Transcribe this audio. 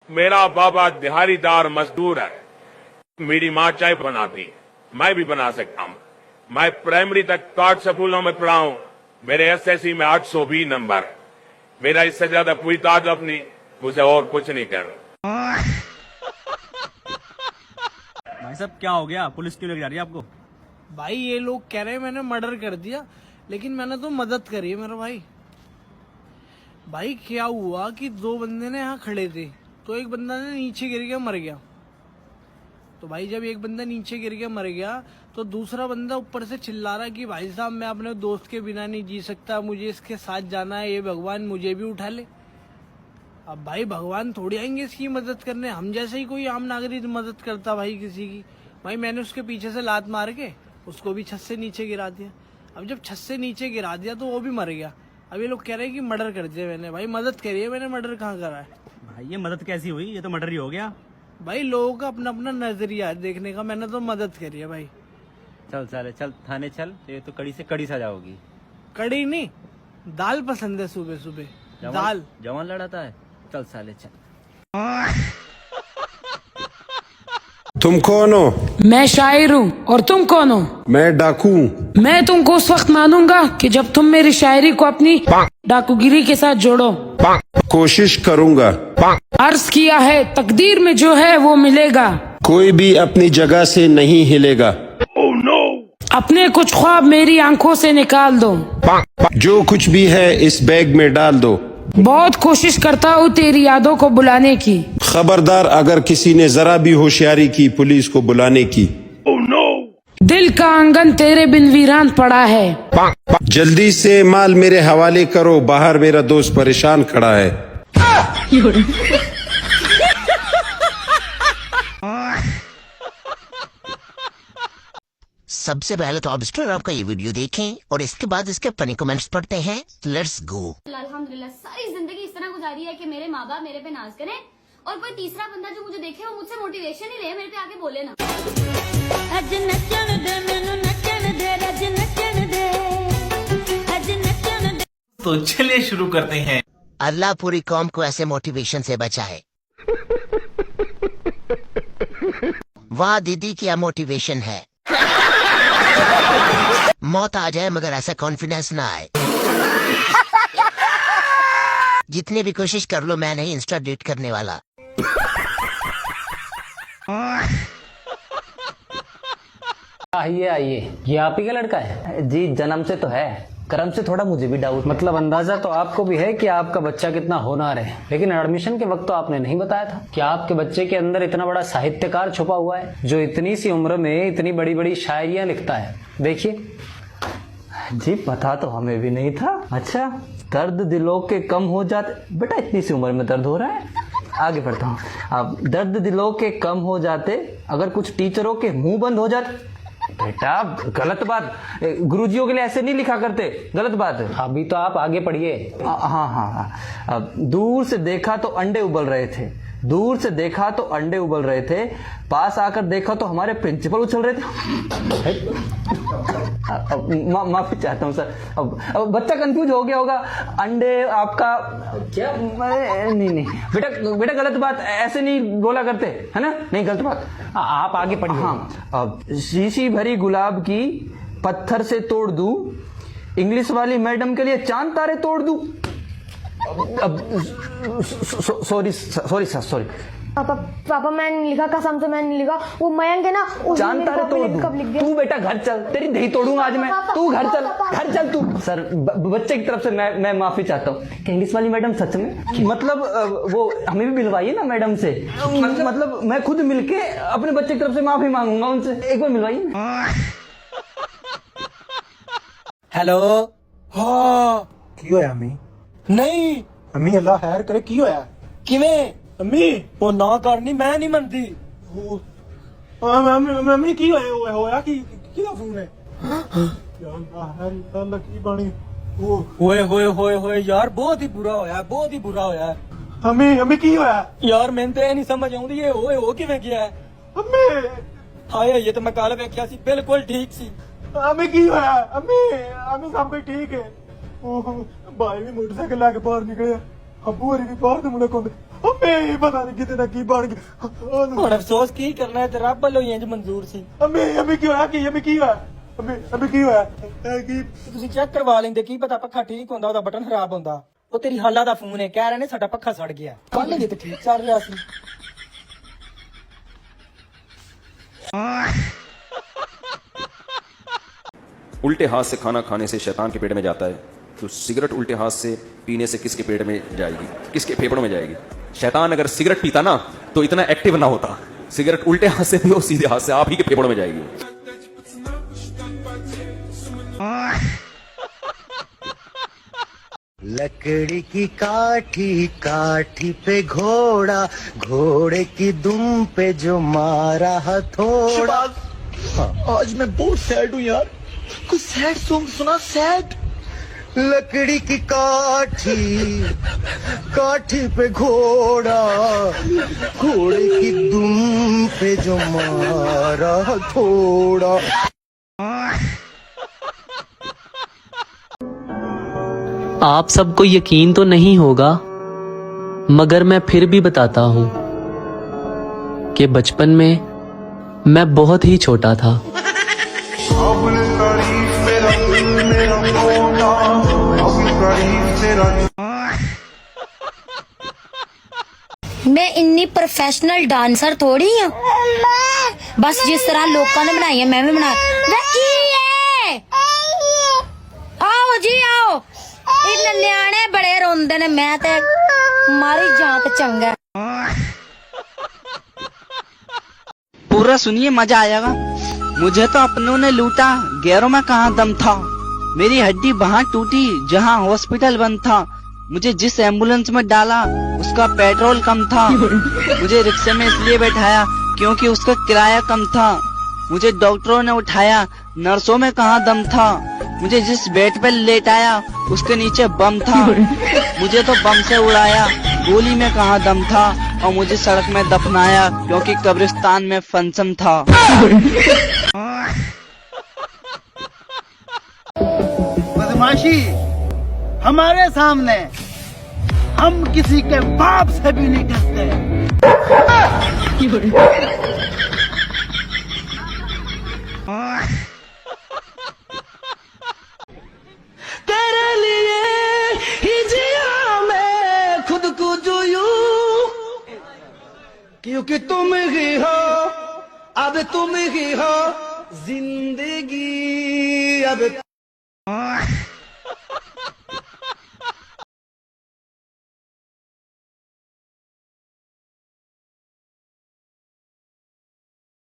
मेरा बाबा दिहाड़ीदार मजदूर है। मेरी माँ चाय बनाती है, मैं भी बना सकता हूँ। मैं प्राइमरी तक कार्ड स्कूलों में पढ़ा हूँ। मेरे एसएससी में 820 नंबर। मेरा इससे ज्यादा पूरी तारीफ नहीं, मुझे और कुछ नहीं करना। भाई साहब क्या हो गया, पुलिस क्यों लेके जा रही है आपको? भाई ये लोग कह रहे हैं मैंने मर्डर कर दिया, लेकिन मैंने तो मदद करी है मेरा भाई। भाई क्या हुआ कि दो बंदे ने यहाँ खड़े थे, तो एक बंदा ने नीचे गिर गया, मर गया। तो भाई जब एक बंदा नीचे गिर गया, मर गया, तो दूसरा बंदा ऊपर से चिल्ला रहा कि भाई साहब मैं अपने दोस्त के बिना नहीं जी सकता, मुझे इसके साथ जाना है, ये भगवान मुझे भी उठा ले। अब भाई भगवान थोड़ी आएंगे इसकी मदद करने, हम जैसे ही कोई आम नागरिक मदद करता भाई किसी की। भाई मैंने उसके पीछे से लात मार के उसको भी छत से नीचे गिरा दिया। अब जब छत से नीचे गिरा दिया तो वो भी मर गया। अब ये लोग कह रहे हैं कि मर्डर कर दिया मैंने। भाई मदद करी है मैंने, मर्डर कहाँ करा है? भाई ये मदद कैसी हुई, ये तो मर्डर ही हो गया। भाई लोगों का अपना अपना नजरिया है देखने का, मैंने तो मदद करी है भाई। चल साले चल थाने चल, ये तो कड़ी से कड़ी सजा होगी। कड़ी नहीं, दाल पसंद है सुबह सुबह, दाल। जवान लड़ाता है, चल साले चल। तुम कौन हो? मैं शायर हूँ। और तुम कौन हो? मैं डाकू हूँ। मैं तुमको उस वक्त मानूंगा कि जब तुम मेरी शायरी को अपनी डाकूगिरी के साथ जोड़ो। कोशिश करूँगा। अर्ज किया है तकदीर में जो है वो मिलेगा, कोई भी अपनी जगह से नहीं हिलेगा। अपने कुछ ख्वाब मेरी आंखों से निकाल दो, जो कुछ भी है इस बैग में डाल दो। बहुत कोशिश करता हूँ तेरी यादों को बुलाने की, खबरदार अगर किसी ने जरा भी होशियारी की पुलिस को बुलाने की। दिल का आंगन तेरे बिन वीरान पड़ा है, जल्दी से माल मेरे हवाले करो, बाहर मेरा दोस्त परेशान खड़ा है। सबसे पहले तो आप इंस्टाग्राम का ये वीडियो देखें और इसके बाद इसके फनी कमेंट्स पढ़ते हैं। Let's go. अल्हम्दुलिल्लाह सारी जिंदगी इस तरह गुजारी है कि मेरे माँ बाप मेरे पे नाज करें और कोई तीसरा बंदा जो मुझे देखे वो मुझसे मोटिवेशन ही ले, मेरे पे आके बोले ना। तो चलिए शुरू करते हैं। अल्लाह पूरी कौम को ऐसे मोटिवेशन से बचाए। वाह दीदी क्या मोटिवेशन है। मौत आ जाए मगर ऐसा कॉन्फिडेंस ना आए। जितनी भी कोशिश कर लो मैं नहीं इंस्टा डिलीट करने वाला। आइए आइए, ये आप ही का लड़का है? जी जन्म से तो है, कर्म से थोड़ा मुझे भी डाउट। मतलब अंदाजा तो आपको भी है कि आपका बच्चा कितना होनहार है, लेकिन एडमिशन के वक्त तो आपने नहीं बताया था। क्या आपके बच्चे के अंदर इतना बड़ा साहित्यकार छुपा हुआ है जो इतनी सी उम्र में इतनी बड़ी बड़ी शायरियां लिखता है? देखिए जी, पता तो हमें भी नहीं था। अच्छा, दर्द दिलों के कम हो जाते। बेटा इतनी सी उम्र में दर्द हो रहा है? आगे बढ़ता हूँ। अब दर्द दिलों के कम हो जाते अगर कुछ टीचरों के मुंह बंद हो जाते। बेटा गलत बात, गुरुजियों के लिए ऐसे नहीं लिखा करते, गलत बात है। अभी तो आप आगे पढ़िए। हाँ। अब दूर से देखा तो अंडे उबल रहे थे, दूर से देखा तो अंडे उबल रहे थे, पास आकर देखा तो हमारे प्रिंसिपल उछल रहे थे। माफी चाहता हूँ सर। अब बच्चा कंफ्यूज हो गया होगा। अंडे आपका क्या? नहीं बेटा गलत बात, ऐसे नहीं बोला करते है ना, नहीं गलत बात। आप आगे पढ़िए। हाँ, अब शीशी भरी गुलाब की पत्थर से तोड़ दूं, इंग्लिश वाली मैडम के लिए चांद तारे तोड़ दूं। अब सॉरी सॉरी पापा मैंने लिखा, कसम से मैंने लिखा। वो मयंक है ना, चांद तारे तोड़ दूं। तू बेटा घर चल, तेरी दही तोड़ूंगा आज मैं। तू घर चल तू। सर बच्चे की तरफ से मैं माफी चाहता हूँ। इंग्लिश वाली मैडम सच में, मतलब वो हमें भी मिलवाइए ना मैडम से। मतलब मैं खुद मिलके अपने बच्चे की तरफ से माफी मांगूंगा उनसे, एक बार मिलवाइए। हेलो। हाँ की होया अम्मी? नहीं अम्मी अल्लाह खैर करे, की होया? किवें अम्मी वो ना करनी, मैं नहीं मनती। अम्मी की होया की किदा फोन है? यार अल्लाह की बाणी। होए यार, बहुत ही बुरा होया, बहुत ही बुरा होया। अम्मी की होया? यार मैंने तो नहीं समझ आउंदी ये होए हो किवें गया है। अम्मी हाय ये तो मैं कल वेख्या सी, बिल्कुल ठीक सी। अम्मी की होया? अम्मी सब कुछ ठीक है। भाई भी मोटरसाइकिल लेके बाहर निकले, अबू हरी भी बाहर तो मुड़े कोंदे अम्मे पता नहीं किते ना की बन गया और अफसोस की करना है तेरा बलो इंज मंजूर सी अम्मे अम्मे की होया की अम्मे की होया अम्मे अम्मे की होया की ਤੁਸੀਂ ਚੈੱਕ ਕਰਵਾ ਲੈਂਦੇ ਕੀ ਪਤਾ ਪੱਖਾ ਠੀਕ ਹੁੰਦਾ ਉਹਦਾ ਬਟਨ ਖਰਾਬ ਹੁੰਦਾ ਉਹ ਤੇਰੀ ਹਾਲਾ ਦਾ ਫੋਨ ਹੈ ਕਹਿ ਰਹੇ ਨੇ ਸਾਡਾ ਪੱਖਾ ਸੜ ਗਿਆ ਕੱਲ ਜੇ ਤੇ ਠੀਕ ਚੱਲ ਰਿਹਾ ਸੀ उल्टे हाथ से खाना खाने से शैतान के पेट में जाता है, तो सिगरेट उल्टे हाथ से पीने से किसके पेट में जाएगी, किसके फेफड़ों में जाएगी? शैतान अगर सिगरेट पीता ना तो इतना एक्टिव ना होता। सिगरेट उल्टे हाथ से पियो, सीधे हाथ से आप ही के फेफड़ों में जाएगी। लकड़ी की काठी काठी पे घोड़ा, घोड़े की दुम पे जो मारा हथौड़ा। आज मैं बहुत सैड हूँ यार, कुछ सैड सॉन्ग सुना सैड। लकड़ी की काठी काठी पे घोड़ा, घोड़े की दुम पे जो मारा हथौड़ा। आप सबको यकीन तो नहीं होगा मगर मैं फिर भी बताता हूँ कि बचपन में मैं बहुत ही छोटा था। मैं इन्नी प्रोफेशनल डांसर थोड़ी हूँ, बस जिस तरह लोगों ने बनाई है मैं भी बना। आओ जी आओ, इन न्याणे बड़े रोंदे ने, मैं ते मारी जात चंगा। पूरा सुनिए मजा आएगा। मुझे तो अपनों ने लूटा, गैरों में कहाँ दम था। मेरी हड्डी वहाँ टूटी जहाँ हॉस्पिटल बंद था। मुझे जिस एम्बुलेंस में डाला उसका पेट्रोल कम था। मुझे रिक्शे में इसलिए बैठाया क्योंकि उसका किराया कम था। मुझे डॉक्टरों ने उठाया, नर्सों में कहाँ दम था। मुझे जिस बेड पर लेटाया उसके नीचे बम था। मुझे तो बम से उड़ाया, गोली में कहाँ दम था। और मुझे सड़क में दफनाया क्योंकि कब्रिस्तान में फंक्शन था। बदमाशी हमारे सामने हम किसी के बाप से भी नहीं डरते। तेरे लिए ही जिया मैं खुद को जो यूं, क्योंकि तुम ही हो, अब तुम ही हो जिंदगी अब।